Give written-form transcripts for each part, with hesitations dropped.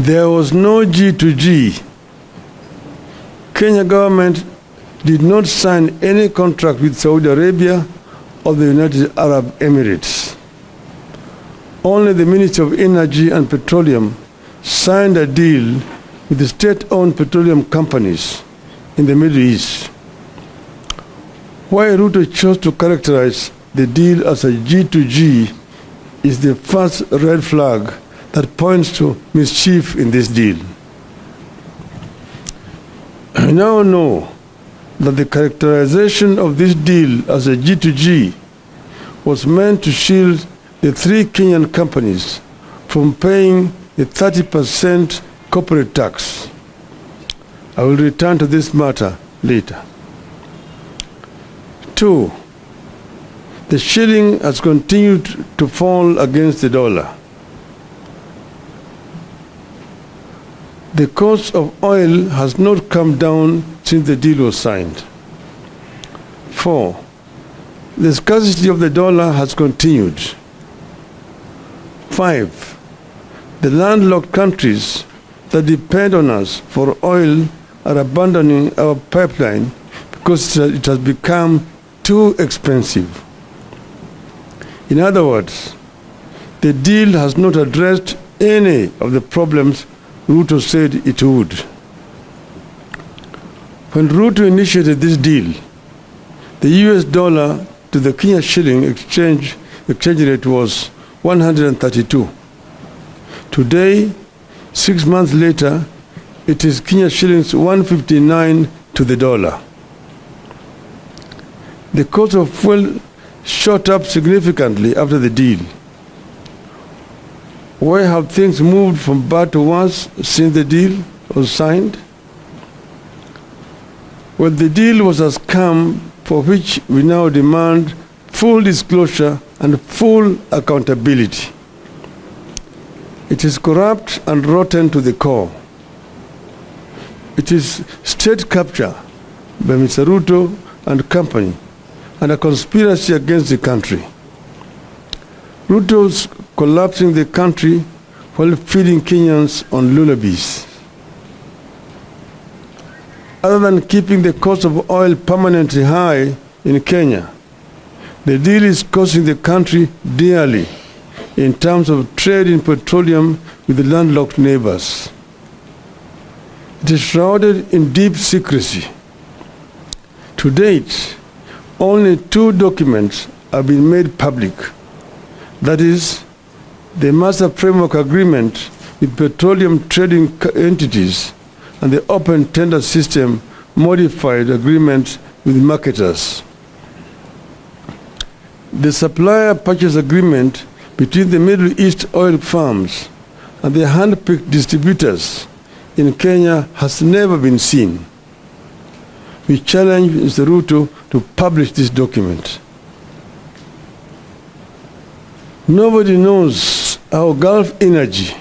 There was no G2G. Kenya government did not sign any contract with Saudi Arabia or the United Arab Emirates. Only the Ministry of Energy and Petroleum signed a deal with the state-owned petroleum companies in the Middle East. Why Ruto chose to characterize the deal as a G2G is the first red flag that points to mischief in this deal. We now know that the characterization of this deal as a G2G was meant to shield the three Kenyan companies from paying the 30% corporate tax. I will return to this matter later. 2. The shilling has continued to fall against the dollar. The cost of oil has not come down since the deal was signed. 4. The scarcity of the dollar has continued. 5. The landlocked countries that depend on us for oil are abandoning our pipeline because it has become too expensive. In other words, the deal has not addressed any of the problems Ruto said it would. When Ruto initiated this deal, the US dollar to the Kenya shilling exchange rate was 132. Today, 6 months later, it is Kenya shillings 159 to the dollar. The cost of fuel shot up significantly after the deal. Why have things moved from bad to worse since the deal was signed? Well, the deal was a scam for which we now demand full disclosure and full accountability. It is corrupt and rotten to the core. It is state capture by Mr. Ruto and company and a conspiracy against the country. Ruto's collapsing the country while feeding Kenyans on lullabies. Other than keeping the cost of oil permanently high in Kenya, the deal is costing the country dearly in terms of trade in petroleum with the landlocked neighbors. It is shrouded in deep secrecy. To date, only 2 documents have been made public. That is, the Master Framework Agreement with petroleum trading entities and the Open Tender System Modified Agreement with marketers. The Supplier Purchase Agreement between the Middle East oil firms and the hand-picked distributors in Kenya has never been seen. We challenge Mr. Ruto to publish this document. Nobody knows how Gulf Energy,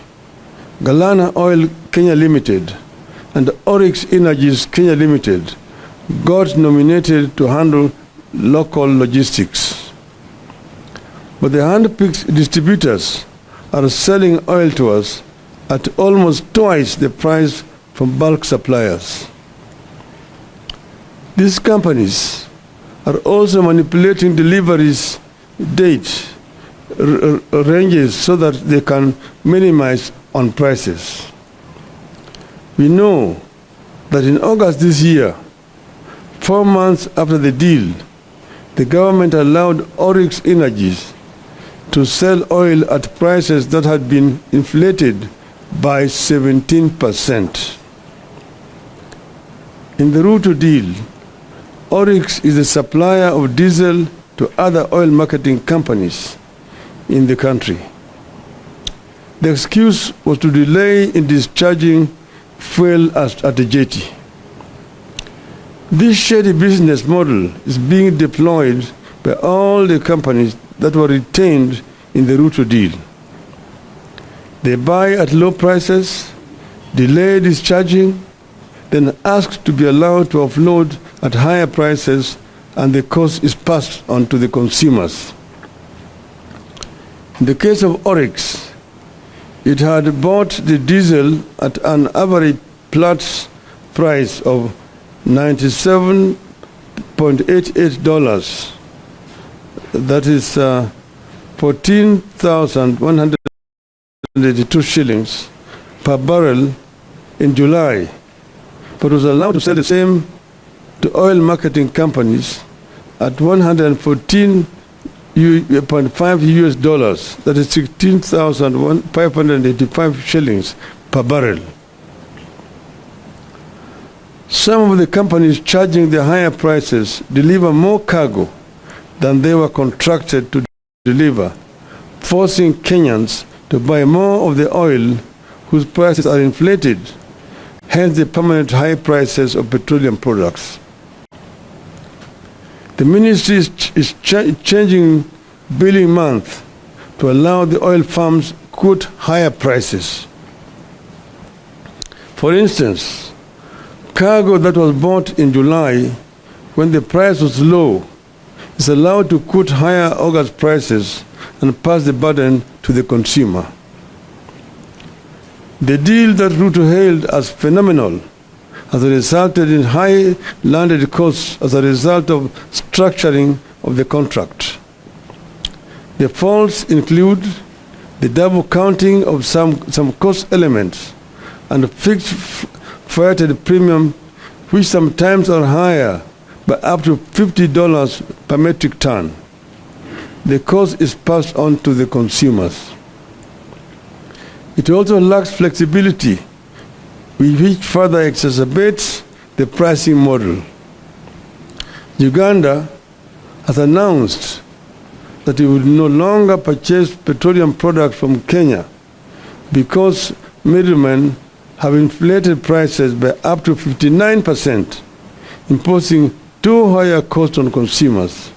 Galana Oil Kenya Limited, and Oryx Energies Kenya Limited got nominated to handle local logistics. But the hand-picked distributors are selling oil to us at almost twice the price from bulk suppliers. These companies are also manipulating deliveries date ranges so that they can minimize on prices. We know that in August this year, 4 months after the deal, the government allowed Oryx Energies to sell oil at prices that had been inflated by 17%. In the Ruto deal, Oryx is a supplier of diesel to other oil marketing companies in the country. The excuse was to delay in discharging fuel at the jetty. This shady business model is being deployed by all the companies that were retained in the Ruto deal. They buy at low prices, delay discharging, then ask to be allowed to offload at higher prices, and the cost is passed on to the consumers. In the case of Oryx, It had bought the diesel at an average flat price of $97.88. That is 14,182 shillings per barrel in July, but was allowed to sell the same to oil marketing companies at $114.5 US dollars, that is 16,585 shillings per barrel. Some of the companies charging the higher prices deliver more cargo than they were contracted to deliver, forcing Kenyans to buy more of the oil whose prices are inflated, hence the permanent high prices of petroleum products. The ministry is changing billing month to allow the oil firms to quote higher prices. For instance, cargo that was bought in July when the price was low is allowed to quote higher August prices and pass the burden to the consumer. The deal that Ruto hailed as phenomenal has resulted in high landed costs as a result of structuring of the contract. The faults include the double counting of some cost elements and fixed freighted premium, which sometimes are higher by up to $50 per metric ton. The cost is passed on to the consumers. It also lacks flexibility, which further exacerbates the pricing model. Uganda has announced that it will no longer purchase petroleum products from Kenya because middlemen have inflated prices by up to 59%, imposing too high a cost on consumers.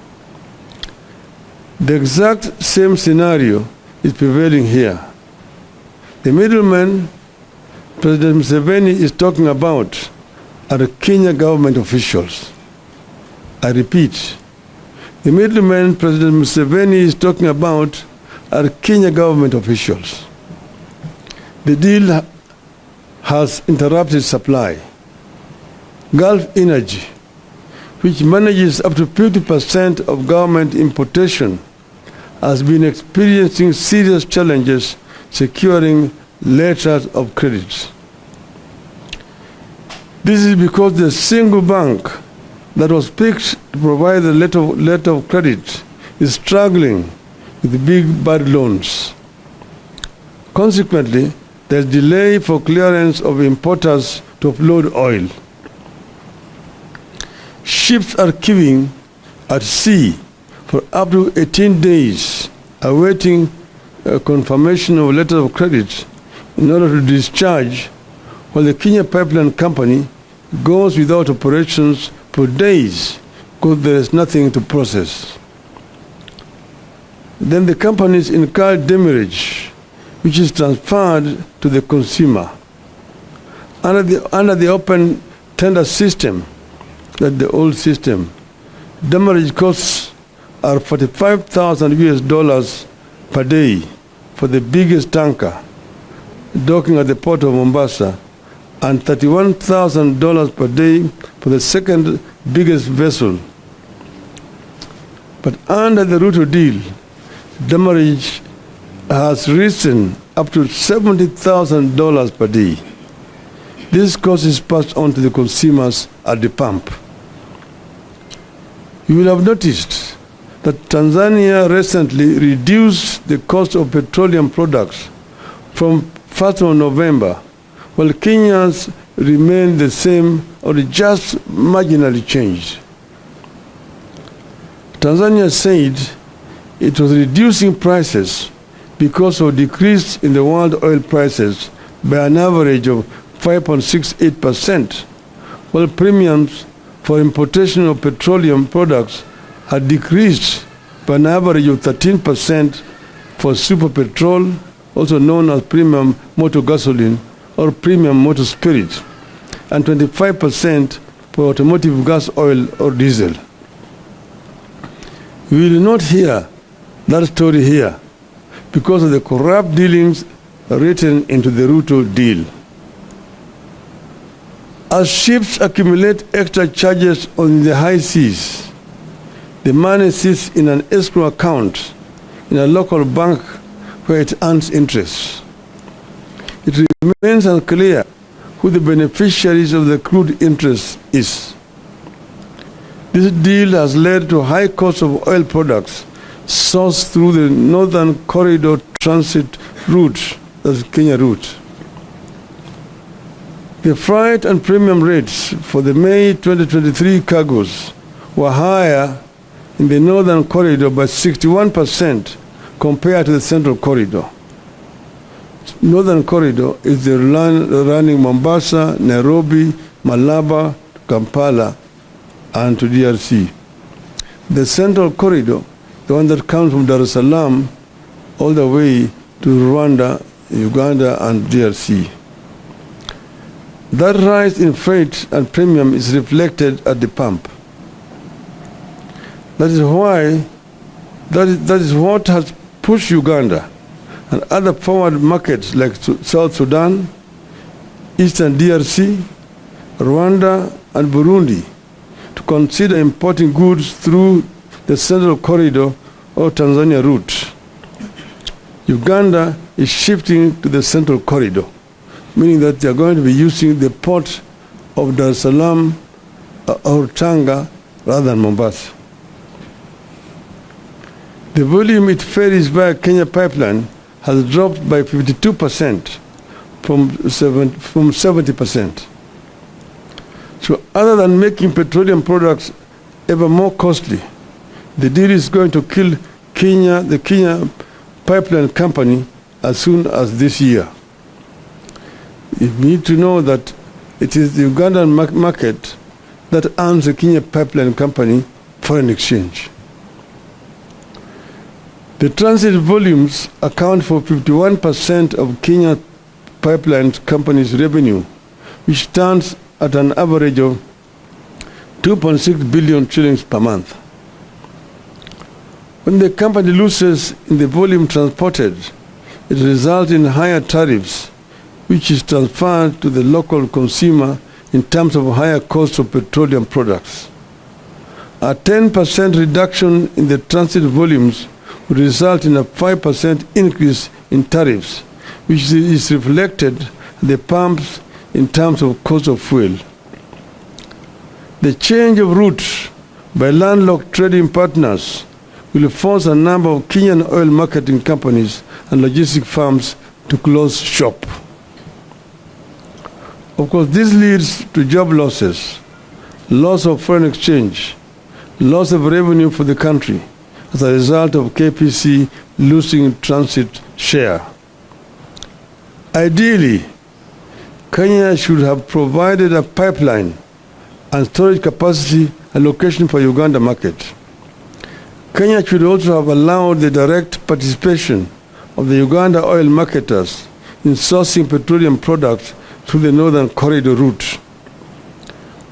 The exact same scenario is prevailing here. The middlemen President Museveni is talking about are Kenya government officials. I repeat, the middlemen President Museveni is talking about are Kenya government officials. The deal has interrupted supply. Gulf Energy, which manages up to 50% of government importation, has been experiencing serious challenges securing letters of credit. This is because the single bank that was picked to provide the letter of credit is struggling with big bad loans. Consequently, there is delay for clearance of importers to offload oil. Ships are queuing at sea for up to 18 days, awaiting confirmation of letter of credit in order to discharge, while the Kenya Pipeline Company goes without operations for days because there is nothing to process. Then the companies incur demurrage, which is transferred to the consumer. Under the open tender system, that the old system, demurrage costs are $45,000 US dollars per day for the biggest tanker docking at the port of Mombasa, and $31,000 per day for the second biggest vessel. But under the Ruto deal, demurrage has risen up to $70,000 per day. This cost is passed on to the consumers at the pump. You will have noticed that Tanzania recently reduced the cost of petroleum products from 1st of November, while Kenyans remain the same or just marginally changed. Tanzania said it was reducing prices because of decrease in the world oil prices by an average of 5.68%, while premiums for importation of petroleum products had decreased by an average of 13% for super petrol, also known as premium motor gasoline or premium motor spirit, and 25% for automotive gas oil or diesel. We will not hear that story here because of the corrupt dealings written into the Ruto deal. As ships accumulate extra charges on the high seas, the money sits in an escrow account in a local bank where it earns interest. It remains unclear who the beneficiaries of the accrued interest is. This deal has led to high cost of oil products sourced through the Northern Corridor transit route, that's Kenya route. The freight and premium rates for the May 2023 cargoes were higher in the Northern Corridor by 61% compared to the Central Corridor. Northern Corridor is the running Mombasa, Nairobi, Malaba, Kampala, and to DRC. The Central Corridor, the one that comes from Dar es Salaam all the way to Rwanda, Uganda, and DRC. That rise in freight and premium is reflected at the pump. That is what has pushed Uganda and other forward markets like South Sudan, Eastern DRC, Rwanda, and Burundi to consider importing goods through the Central Corridor or Tanzania route. Uganda is shifting to the Central Corridor, meaning that they are going to be using the port of Dar es Salaam or Tanga rather than Mombasa. The volume it ferries via Kenya pipeline has dropped by 52% from 70%. So other than making petroleum products ever more costly, the deal is going to kill the Kenya Pipeline Company as soon as this year. You need to know that it is the Ugandan market that earns the Kenya Pipeline Company foreign exchange. The transit volumes account for 51% of Kenya Pipeline Company's revenue, which stands at an average of 2.6 billion shillings per month. When the company loses in the volume transported, it results in higher tariffs, which is transferred to the local consumer in terms of higher cost of petroleum products. A 10% reduction in the transit volumes would result in a 5% increase in tariffs, which is reflected at the pumps in terms of cost of fuel. The change of route by landlocked trading partners will force a number of Kenyan oil marketing companies and logistic firms to close shop. Of course, this leads to job losses, loss of foreign exchange, loss of revenue for the country as a result of KPC losing transit share. Ideally, Kenya should have provided a pipeline and storage capacity allocation for Uganda market. Kenya should also have allowed the direct participation of the Uganda oil marketers in sourcing petroleum products through the Northern Corridor route.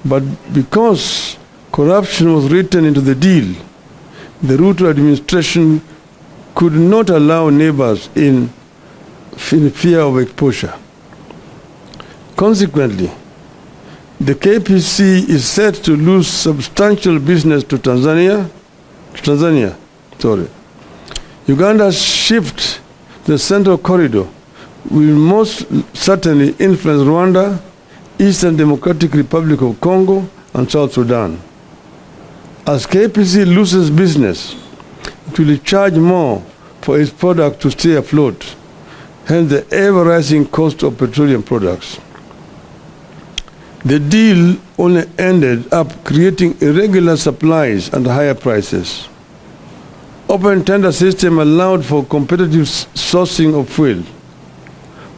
But because corruption was written into the deal, the Ruto administration could not allow neighbors in fear of exposure. Consequently, the KPC is set to lose substantial business to Tanzania. Uganda's shift to the Central Corridor will most certainly influence Rwanda, Eastern Democratic Republic of Congo, and South Sudan. As KPC loses business, it will charge more for its product to stay afloat, hence the ever-rising cost of petroleum products. The deal only ended up creating irregular supplies and higher prices. Open tender system allowed for competitive sourcing of fuel.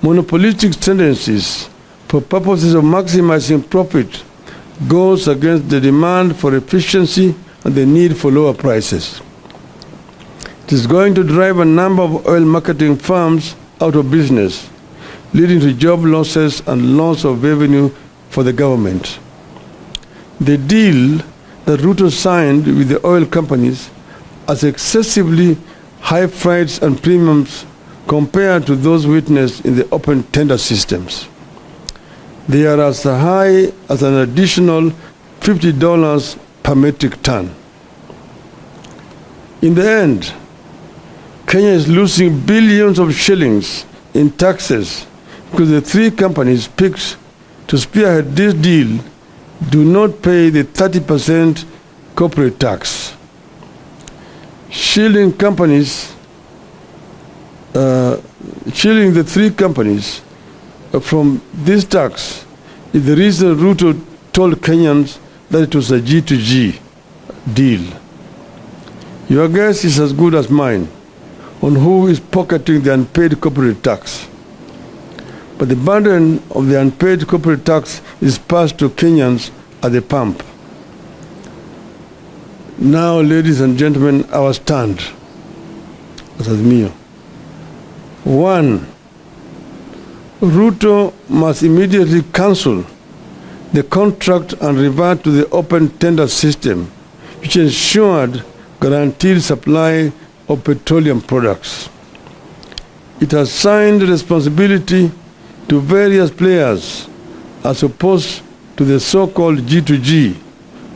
Monopolistic tendencies for purposes of maximizing profit goes against the demand for efficiency and the need for lower prices. It is going to drive a number of oil marketing firms out of business, leading to job losses and loss of revenue for the government. The deal that Ruto signed with the oil companies as excessively high freights and premiums compared to those witnessed in the open tender systems. They are as high as an additional $50 per metric ton. In the end, Kenya is losing billions of shillings in taxes because the three companies picked to spearhead this deal do not pay the 30% corporate tax. Shielding the three companies from this tax is the reason Ruto told Kenyans that it was a G2G deal. Your guess is as good as mine on who is pocketing the unpaid corporate tax. But the burden of the unpaid corporate tax is passed to Kenyans at the pump. Now, ladies and gentlemen, our stand as Azimio. 1. Ruto must immediately cancel the contract and revert to the open tender system, which ensured guaranteed supply of petroleum products. It has assigned responsibility to various players as opposed to the so-called G2G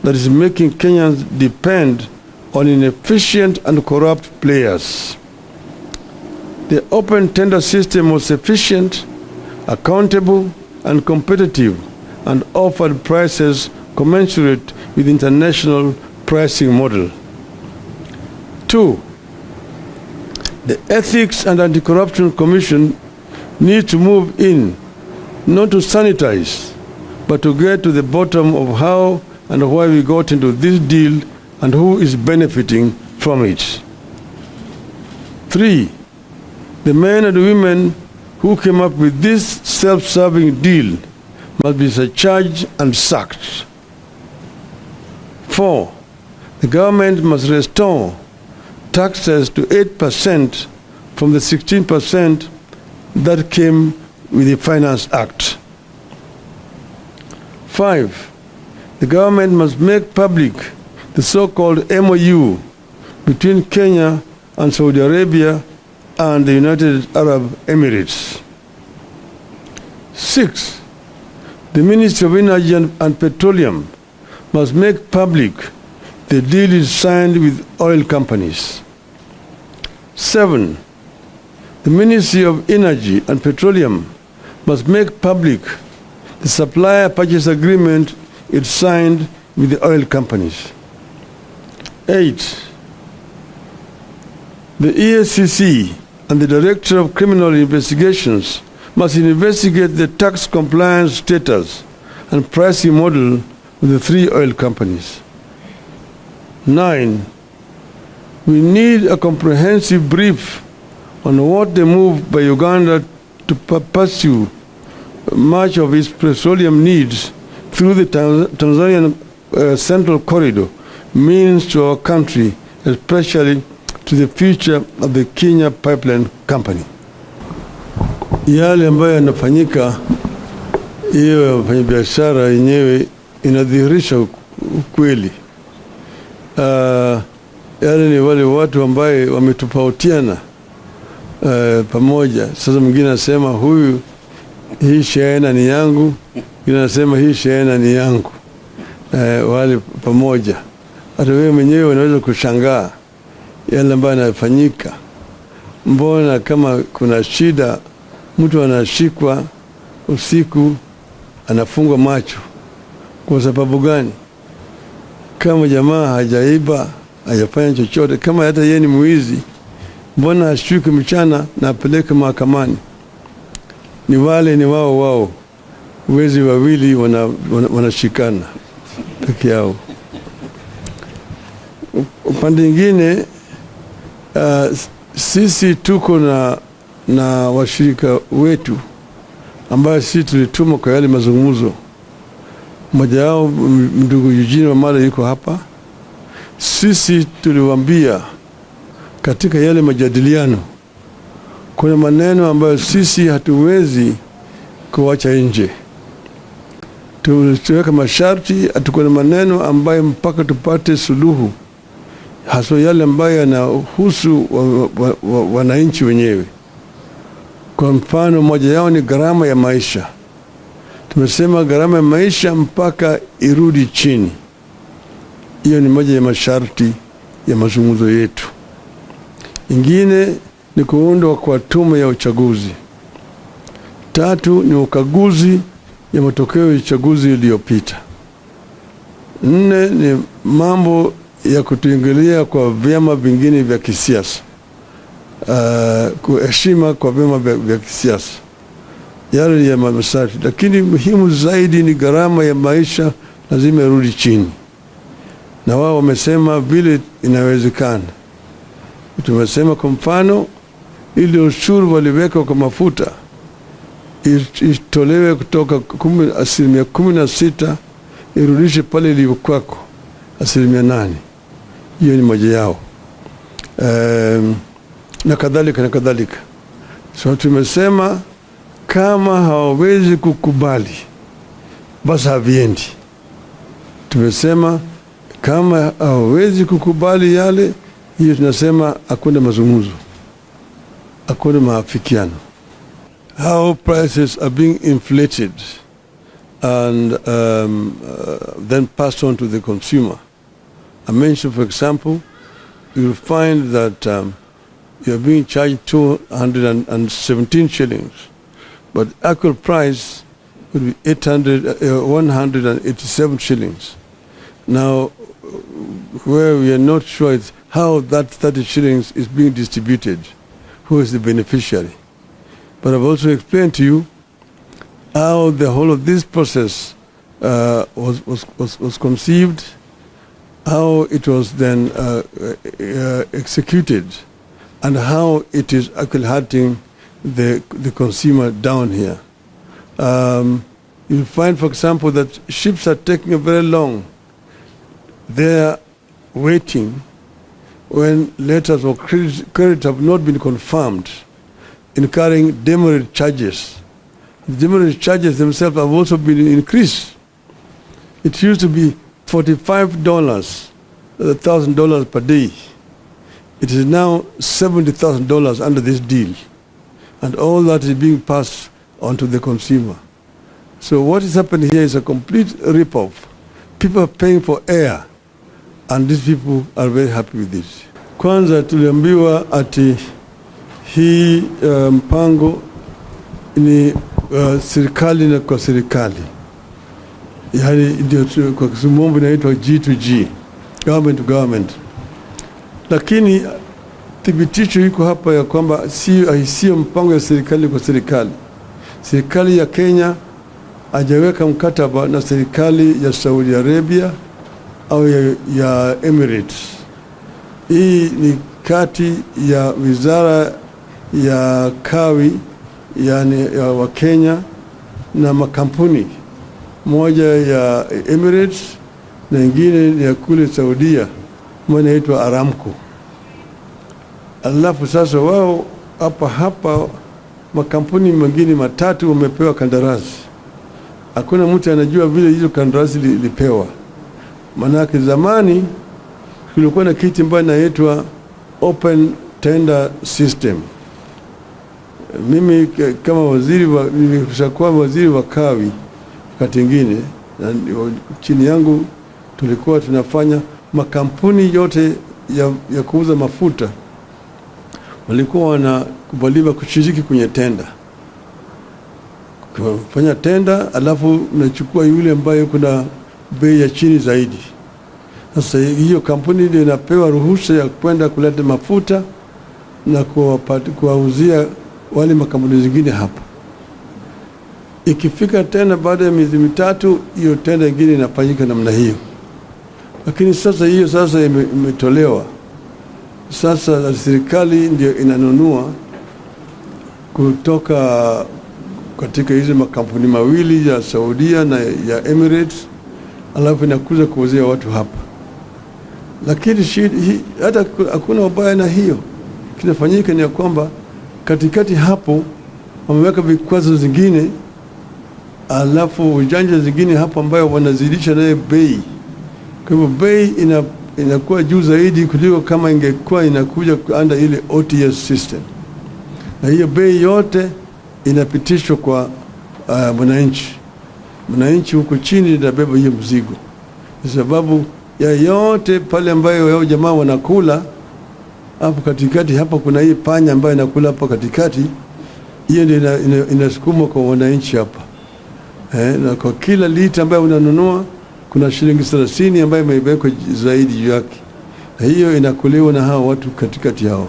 that is making Kenyans depend on inefficient and corrupt players. The open tender system was efficient, accountable, and competitive, and offered prices commensurate with international pricing model. 2. The Ethics and Anti-Corruption Commission needs to move in, not to sanitize, but to get to the bottom of how and why we got into this deal and who is benefiting from it. 3. The men and women who came up with this self-serving deal must be surcharged and sacked. 4. The government must restore taxes to 8% from the 16% that came with the Finance Act. 5. The government must make public the so-called MOU between Kenya and Saudi Arabia and the United Arab Emirates. 6. The Ministry of Energy and Petroleum must make public the deal is signed with oil companies. 7. The Ministry of Energy and Petroleum must make public the supplier purchase agreement it signed with the oil companies. 8. The EACC and the Director of Criminal Investigations must investigate the tax compliance status and pricing model of the three oil companies. 9. We need a comprehensive brief on what the move by Uganda to pursue much of its petroleum needs through the Tanzanian Central Corridor means to our country, especially to the future of the Kenya Pipeline Company. Yale ambayo yanafanyika, hiyo wafanyabiashara yenyewe inadhihirisha ukweli. Yale ni wale watu ambaye wametofautiana pamoja. Sasa mwingine anasema huyu hii shehena ni yangu, mwingine anasema hii shehena ni yangu. Wale pamoja. Hata wewe mwenyewe unaweza kushangaa yale ambayo yanafanyika. Mbona kama kuna shida mtu anashikwa usiku anafungwa macho? Kwa sababu gani? Kama jamaa hajaiba, hajafanya chochote, kama hata yeye ni mwizi, mbona ashikwe mchana na apeleke mahakamani? Ni wale ni wao wezi wawili wanashikana peke yao. Upande mwingine sisi tuko na washirika wetu ambao sisi tulituma kwa yale mazungumzo. Mmoja wao ndugu Eugene Wamala yuko hapa. Sisi tuliwaambia katika yale majadiliano kuna maneno ambayo sisi hatuwezi kuacha nje. Tuliweka masharti, atukuna maneno ambayo mpaka tupate suluhu, hasa yale ambayo yanahusu wananchi wenyewe. Kwa mfano moja yao ni gharama ya maisha. Tumesema gharama ya maisha mpaka irudi chini. Hiyo ni moja ya masharti ya mazungumzo yetu. Ingine ni kuundwa kwa tume ya uchaguzi. 3 ni ukaguzi ya matokeo ya uchaguzi iliyopita. 4 ni mambo ya kutuingilia kwa vyama vingine vya kisiasa. Kuheshima kwa vyama vya kisiasa. Yale ya masharti. Lakini muhimu zaidi ni gharama ya maisha lazima irudi chini. Na wao wamesema vile inawezekana. Tumesema kwa mfano ile ushuru waliweka kwa mafuta itolewe kutoka 16% irudishe pale ilivyokuwa 8%. Hiyo ni moja yao. Na kadhalika na kadhalika. So tumesema kama hawawezi kukubali basi haviendi. Tumesema kama hawawezi kukubali yale, hiyo tunasema hakuna mazungumzo, hakuna maafikiano. How prices are being inflated and then passed on to the consumer. I mentioned, for example, you'll find that you're being charged 217 shillings, but actual price would be 187 shillings. Now, where we are not sure is how that 30 shillings is being distributed, who is the beneficiary. But I've also explained to you how the whole of this process was conceived, how it was then executed, and how it is actually hurting the consumer down here. You'll find, for example, that ships are taking a very long. They're waiting when letters of credit have not been confirmed, incurring demurrage charges. The demurrage charges themselves have also been increased. It used to be $45, $1,000 per day. It is now $70,000 under this deal. And all that is being passed on to the consumer. So what is happening here is a complete rip-off. People are paying for air, and these people are very happy with this. Kwanza tuliambiwa ati hii mpango ni serikali na kwa serikali. Yaani ndio kwa Kiswahili inaitwa G2G, government to government. Lakini thibitisho iko hapa ya kwamba sio mpango ya serikali kwa serikali. Serikali ya Kenya hajaweka mkataba na serikali ya Saudi Arabia au ya Emirates. Hii ni kati ya wizara ya kawi yani ya wa Kenya na makampuni, moja ya Emirates na nyingine ya kule Saudia, moja inaitwa Aramco. Alafu sasa wao hapa makampuni mengine matatu wamepewa kandarasi. Hakuna mtu anajua vile hizo kandarasi lipewa. Manake zamani kulikuwa na kitu ambacho inaitwa open tender system. Mimi kama nimeshakuwa waziri wa kawi wakati mwingine, na chini yangu tulikuwa tunafanya makampuni yote ya kuuza mafuta walikuwa wanakubaliwa kushiriki kwenye tenda. Kufanya tenda, alafu unachukua yule ambaye kuna bei ya chini zaidi. Sasa hiyo kampuni ndio inapewa ruhusa ya kwenda kuleta mafuta na kuwauzia wale makampuni zingine hapa. Ikifika tena baada ya miezi mitatu, hiyo tenda nyingine inafanyika namna hiyo. Lakini sasa hiyo imetolewa. Sasa serikali ndio inanunua kutoka katika hizo makampuni mawili ya Saudia na ya Emirates, alafu inakuja kuuzia watu hapa. Lakini hata hakuna ubaya na hiyo. Kinafanyika ni kwamba katikati hapo wameweka vikwazo zingine, alafu ujanja zingine hapo ambayo wanazidisha naye bei. Kwa hivyo bei inakuwa juu zaidi kuliko kama ingekuwa inakuja under ile OTS system. Na hiyo bei yote inapitishwa kwa mwananchi. Mwananchi huko chini inabeba hiyo mzigo. Kwa sababu ya yote pale ambayo wao jamaa wanakula hapo katikati, hapa kuna hii panya ambayo inakula hapo katikati, hiyo ndio inasukumwa kwa wananchi hapa. Na kwa kila lita ambayo unanunua kuna shilingi 30 ambayo imewekwa zaidi juu yake. Na hiyo inakuliwa na hao watu katikati hao.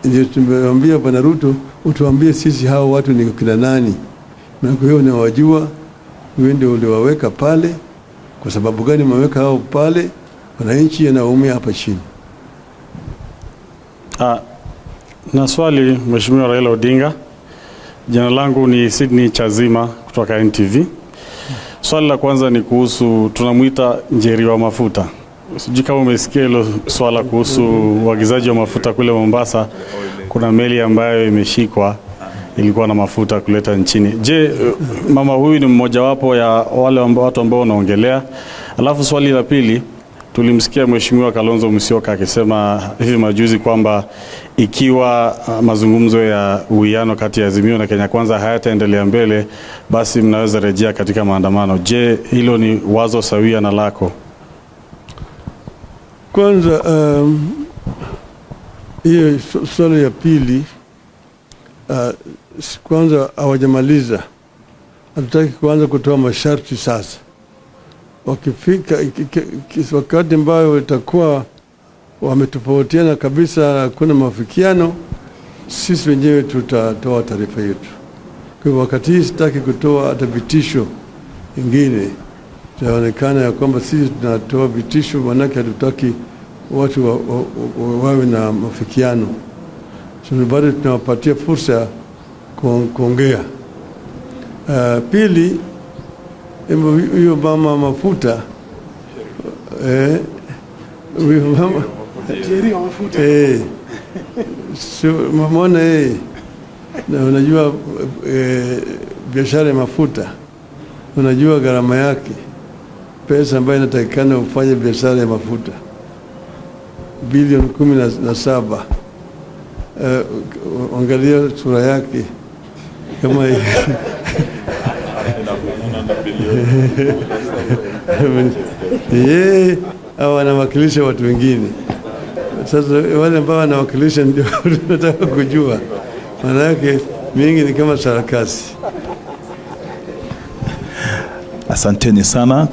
Ndio tumemwambia Bwana Ruto, utuambie sisi hao watu ni kina nani? Na kwa hiyo unawajua, wewe ndio uliwaweka pale. Kwa sababu gani umeweka hao pale? Wananchi wanaumia hapa chini. Na swali Mheshimiwa Raila Odinga. Jina langu ni Sydney Chazima kutoka NTV. Swali la kwanza ni kuhusu tunamuita Njeri wa mafuta. Sijui kama umesikia hilo swala kuhusu uagizaji wa mafuta kule Mombasa. Kuna meli ambayo imeshikwa ilikuwa na mafuta kuleta nchini. Je, mama huyu ni mmoja wapo ya wale watu ambao wanaongelea? Alafu swali la pili, tulimsikia Mheshimiwa Kalonzo Musyoka akisema hivi majuzi kwamba ikiwa mazungumzo ya uwiano kati ya Azimio na Kenya Kwanza hayataendelea mbele, basi mnaweza rejea katika maandamano. Je, hilo ni wazo sawia na lako? Kwanza hiyo swali ya pili, kwanza hawajamaliza. Hatutaki kuanza kutoa masharti sasa. Wakifika wakati ambao itakuwa wametofautiana kabisa, hakuna mafikiano, sisi wenyewe tutatoa taarifa yetu. Kwa wakati hii sitaki kutoa hata vitisho vingine. Itaonekana ya kwamba sisi tunatoa vitisho, manake hatutaki watu wawe na mafikiano. So bado tunawapatia fursa kuongea. Pili, huyo mama mafuta, huyo mama Njeri wa mafuta, so mamona na unajua biashara ya mafuta, unajua gharama yake, pesa ambayo inatakikana ufanye biashara ya mafuta bilioni 17. Angalia sura yake kama au anawakilisha watu wengine. Sasa wale ambao wanawakilisha ndio tunataka kujua, maana yake mingi ni kama sarakasi. Asanteni sana.